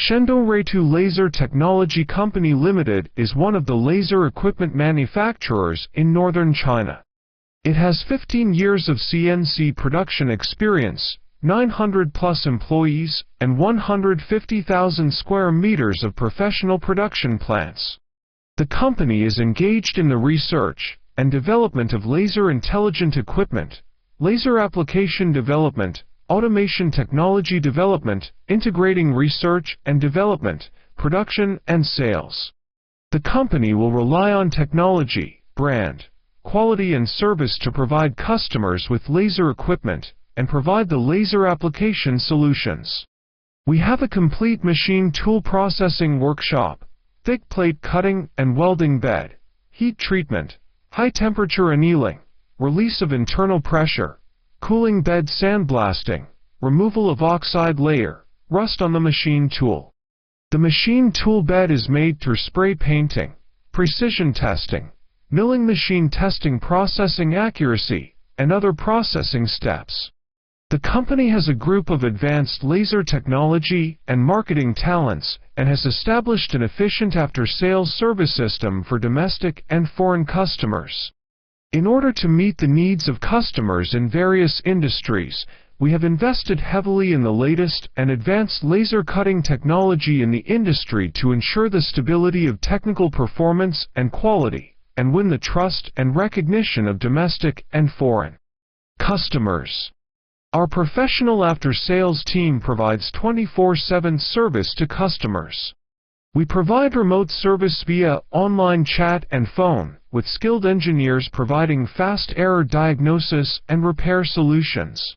Shendo Reitu Laser Technology Company Limited is one of the laser equipment manufacturers in northern China. It has 15 years of CNC production experience, 900+ employees, and 150,000 square meters of professional production plants. The company is engaged in the research and development of laser intelligent equipment, laser application development, automation technology development, integrating research and development, production and sales. The company will rely on technology, brand, quality and service to provide customers with laser equipment and provide the laser application solutions. We have a complete machine tool processing workshop, thick plate cutting and welding bed, heat treatment, high temperature annealing, release of internal pressure, cooling bed sandblasting, removal of oxide layer, rust on the machine tool. The machine tool bed is made through spray painting, precision testing, milling machine testing, processing accuracy, and other processing steps. The company has a group of advanced laser technology and marketing talents and has established an efficient after-sales service system for domestic and foreign customers. In order to meet the needs of customers in various industries, we have invested heavily in the latest and advanced laser cutting technology in the industry to ensure the stability of technical performance and quality, and win the trust and recognition of domestic and foreign customers. Our professional after-sales team provides 24/7 service to customers. We provide remote service via online chat and phone, with skilled engineers providing fast error diagnosis and repair solutions.